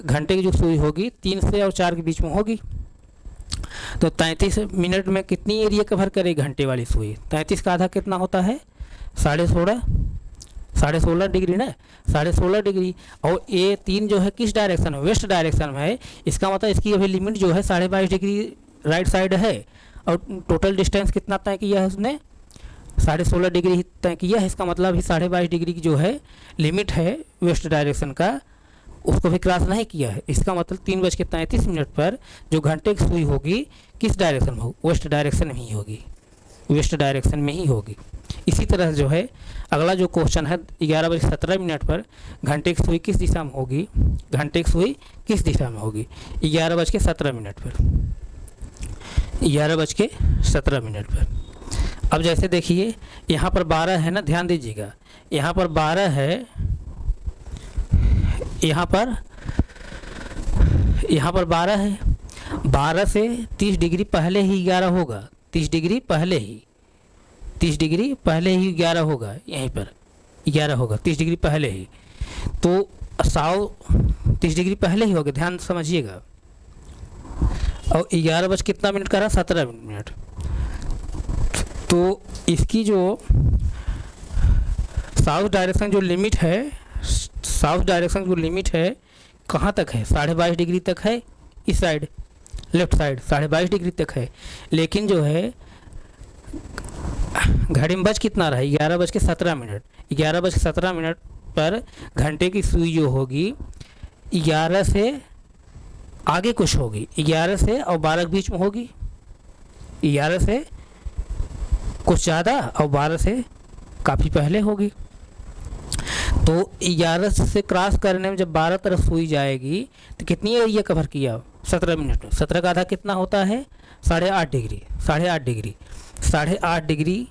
घंटे की जो सुई होगी 3 से और 4 के बीच में होगी। तो 33 मिनट में कितनी एरिया कवर करेगी घंटे वाली सुई? 33 का आधा कितना होता है? 16.5 डिग्री ना, 16.5 डिग्री। और ये 3 जो है किस डायरेक्शन में? वेस्ट डायरेक्शन में है। इसका मतलब इसकी अभी लिमिट जो है 22.5 डिग्री राइट साइड है। और टोटल डिस्टेंस कितना तय किया है उसने? 16.5 डिग्री तय किया है। इसका मतलब ही 22.5 डिग्री की जो है लिमिट है वेस्ट डायरेक्शन का, उसको भी क्रॉस नहीं किया है। इसका मतलब 3:33 पर जो घंटे की सुई होगी किस डायरेक्शन में होगी? वेस्ट डायरेक्शन में ही होगी, वेस्ट डायरेक्शन में ही होगी। इसी तरह जो है अगला जो क्वेश्चन है 11:17 पर घंटे की सुई किस दिशा में होगी? घंटे की सुई किस दिशा में होगी? 11:17 पर, 11:17 पर। अब जैसे देखिए यहाँ पर 12 है ना, ध्यान दीजिएगा, यहाँ पर 12 है, यहाँ पर 12 है। 12 से 30 डिग्री पहले ही 11 होगा, 30 डिग्री पहले ही, 30 डिग्री पहले ही 11 होगा, यहीं पर 11 होगा 30 डिग्री पहले ही। तो 30 डिग्री पहले ही होगा, ध्यान समझिएगा। और 11 कितना मिनट करा? 17 मिनट। तो इसकी जो साउथ डायरेक्शन जो लिमिट है, साउथ डायरेक्शन जो लिमिट है कहाँ तक है? 22.5 डिग्री तक है, इस साइड लेफ्ट साइड 22.5 डिग्री तक है। लेकिन जो है घड़ी में बज कितना रहा? 11:17। 11:17 पर घंटे की सुई जो होगी 11 से आगे कुछ होगी, 11 से और 12 के बीच में होगी, 11 से कुछ ज़्यादा और 12 से काफ़ी पहले होगी। तो 11 से क्रॉस करने में जब 12 तरफ सुई जाएगी तो कितनी एरिया कवर किया? 17 मिनट में। 17 का आधा कितना होता है? 8.5 degree, 8.5 degree, 8.5 degree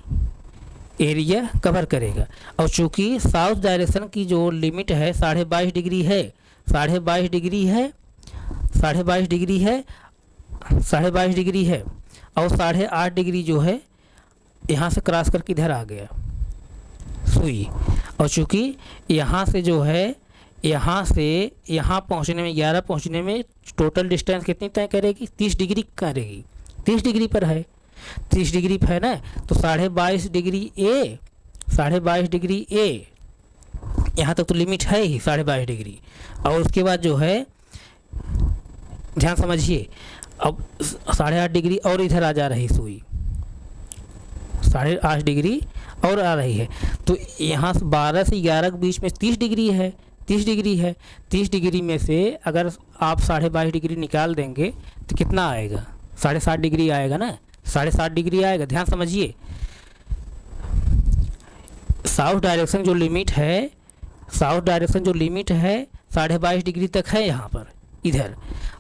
area cover करेगा। और चूँकि साउथ डायरेक्शन की जो लिमिट है 22.5 डिग्री है, 22.5 डिग्री है, 22.5 डिग्री है, 22.5 डिग्री है। और 8.5 डिग्री जो है यहाँ से क्रॉस करके इधर आ गया सुई। और चूँकि यहाँ से जो है, यहाँ से यहाँ पहुँचने में, 11 पहुँचने में टोटल डिस्टेंस कितनी तय करेगी? 30 डिग्री करेगी, 30 डिग्री पर है, 30 डिग्री पर है ना। तो 22.5 डिग्री ए, 22.5 डिग्री ए, यहाँ तक तो लिमिट है ही 22.5 डिग्री। और उसके बाद जो है ध्यान समझिए, अब 8.5 डिग्री और इधर आ जा रही सुई, 8.5 डिग्री और आ रही है। तो यहाँ से 12 से 11 के बीच में 30 डिग्री है, 30 डिग्री है। 30 डिग्री में से अगर आप 22.5 डिग्री निकाल देंगे तो कितना आएगा? 7.5 डिग्री आएगा ना, 7.5 डिग्री आएगा। ध्यान समझिए, साउथ डायरेक्शन जो लिमिट है, साउथ डायरेक्शन जो लिमिट है 22.5 डिग्री तक है यहाँ पर इधर।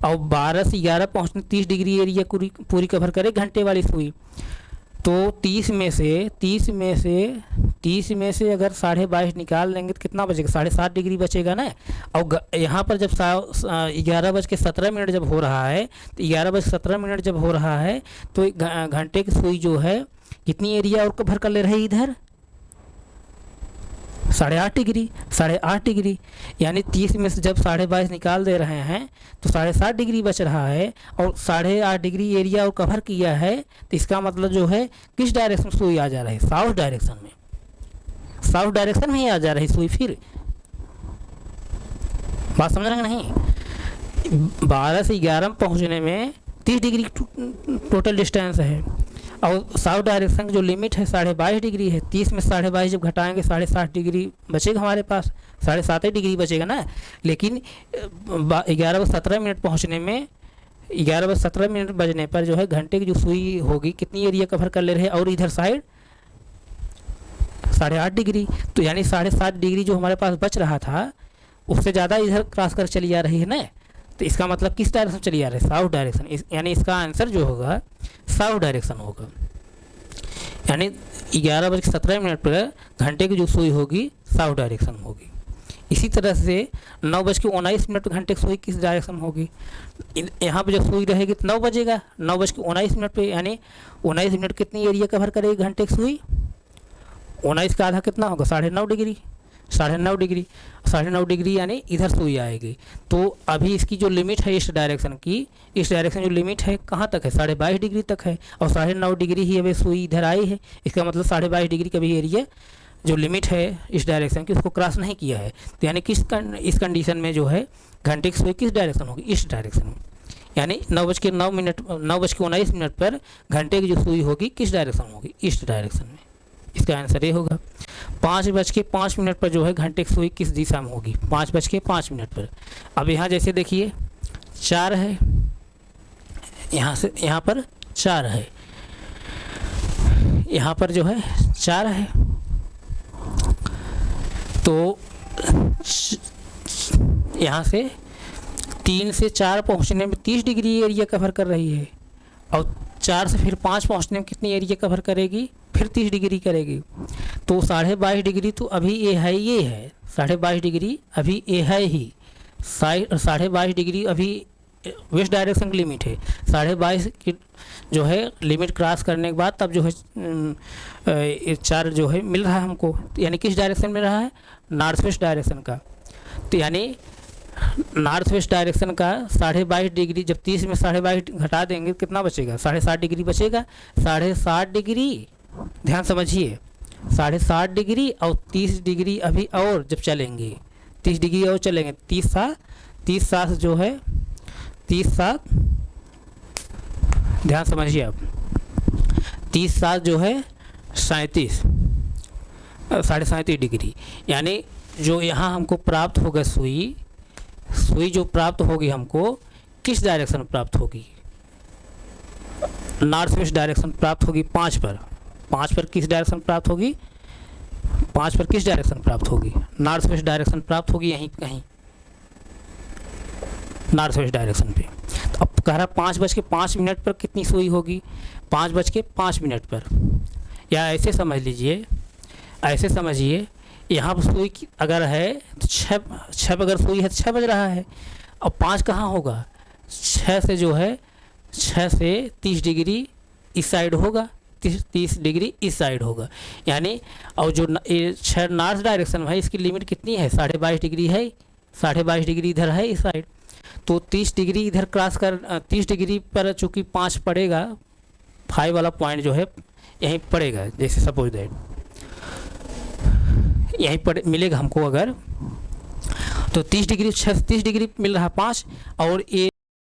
और 12 से 11 पहुँचने 30 डिग्री एरिया पूरी कवर करे घंटे वाली सुई। तो 30 में से अगर 22.5 निकाल लेंगे तो कितना बचेगा? 7.5 डिग्री बचेगा ना। और यहाँ पर जब 11:17 जब हो रहा है, तो 11:17 जब हो रहा है तो घंटे की सुई जो है कितनी एरिया और कवर कर ले रही है इधर? 8.5 डिग्री, 8.5 डिग्री। यानी 30 में से जब 22.5 निकाल दे रहे हैं तो 7.5 डिग्री बच रहा है। और 8.5 डिग्री एरिया और कवर किया है, तो इसका मतलब जो है किस डायरेक्शन सुई आ जा रही है? साउथ डायरेक्शन में, साउथ डायरेक्शन में ही आ जा रही सुई। फिर बात समझ रहे हैं नहीं? 12 से 11 पहुँचने में 30 डिग्री टोटल डिस्टेंस है। और साउथ डायरेक्शन की जो लिमिट है 22.5 डिग्री है। 30 में 22.5 जब घटाएंगे 7.5 डिग्री बचेगा हमारे पास, 7.5 डिग्री बचेगा ना। लेकिन 11:17 पहुँचने में, 11:17 बजने पर जो है घंटे की जो सुई होगी कितनी एरिया कवर कर ले रहे हैं? और इधर साइड 8.5 डिग्री। तो यानी 7.5 डिग्री जो हमारे पास बच रहा था उससे ज़्यादा इधर क्रॉस कर चली जा रही है ना। तो इसका मतलब किस डायरेक्शन चली जा रही है? South direction. यानी इसका आंसर जो होगा साउथ डायरेक्शन होगा। यानी 11:17 पर घंटे की जो सुई होगी साउथ डायरेक्शन होगी। इसी तरह से 9:19 घंटे की सुई किस डायरेक्शन होगी? यहाँ पे जब सुई रहेगी तो 9 बजेगा, 9:19 पे, यानी 19 मिनट कितनी एरिया कवर करेगी घंटे की सुई? 19 का आधा कितना होगा? 9.5 डिग्री, 9.5 डिग्री। 9.5 डिग्री यानी इधर सुई आएगी। तो अभी इसकी जो लिमिट है इस डायरेक्शन की, इस डायरेक्शन जो लिमिट है कहाँ तक है, 22.5 डिग्री तक है, और 9.5 डिग्री ही अभी सुई इधर आई है। इसका मतलब 22.5 डिग्री का भी एरिया जो लिमिट है इस डायरेक्शन की उसको क्रॉस नहीं किया है। तो यानी इस कंडीशन में जो है घंटे की सुई किस डायरेक्शन होगी, इस डायरेक्शन में। यानी 9:19 पर घंटे की जो सुई होगी किस डायरेक्शन होगी, इस डायरेक्शन में। इसका आंसर ये होगा। 5:05 पर जो है घंटे की सुई किस दिशा में होगी, 5:05 पर। अब यहाँ जैसे देखिए 4 है, यहाँ से यहाँ पर 4 है, यहाँ पर जो है 4 है, तो यहाँ से 3 से 4 पहुँचने में 30 डिग्री एरिया कवर कर रही है, और 4 से फिर 5 पहुँचने में कितनी एरिया कवर करेगी, फिर 30 डिग्री करेगी। तो 22.5 डिग्री तो अभी ये है, ये है 22.5 डिग्री अभी ये है ही। 22.5 डिग्री अभी वेस्ट डायरेक्शन की लिमिट है। 22.5 की जो है लिमिट क्रॉस करने के बाद तब जो है 4 जो है मिल रहा है हमको। यानी किस डायरेक्शन में रहा है, नॉर्थ वेस्ट डायरेक्शन का। तो यानी नॉर्थ वेस्ट डायरेक्शन का 22.5 डिग्री, जब 30 में 22.5 घटा देंगे कितना बचेगा, 7.5 डिग्री बचेगा। 7.5 डिग्री, ध्यान समझिए, 7.5 डिग्री और 30 डिग्री अभी और जब चलेंगे, 30 डिग्री और चलेंगे, 30 सात जो है 30 सात, ध्यान समझिए आप, 30 सात जो है 37 डिग्री। यानी जो यहाँ हमको प्राप्त होगा सुई जो प्राप्त होगी हमको किस डायरेक्शन में प्राप्त होगी, नॉर्थ वेस्ट डायरेक्शन प्राप्त होगी। 5 पर किस डायरेक्शन प्राप्त होगी, 5 पर किस डायरेक्शन प्राप्त होगी, नॉर्थ वेस्ट डायरेक्शन प्राप्त होगी, यहीं कहीं नॉर्थ वेस्ट डायरेक्शन पे। तो अब कह रहा 5:05 पर कितनी सुई होगी, 5:05 पर। या ऐसे समझ लीजिए, ऐसे समझिए, यहाँ पर सुई अगर है तो 6 अगर सुई है तो 6 बज रहा है, और 5 कहाँ होगा, 6 से जो है 6 से 30 डिग्री इस साइड होगा, 30 डिग्री इस साइड होगा। यानी और जो 6 नॉर्थ डायरेक्शन है इसकी लिमिट कितनी है, 22.5 डिग्री है, 22.5 डिग्री इधर है इस साइड। तो 30 डिग्री इधर क्रॉस कर 30 डिग्री पर चूँकि 5 पड़ेगा, 5 वाला पॉइंट जो है यहीं पड़ेगा, जैसे सपोज दैट यहीं पर मिलेगा हमको अगर, तो 30 डिग्री 6 से 30 डिग्री मिल रहा 5, और ये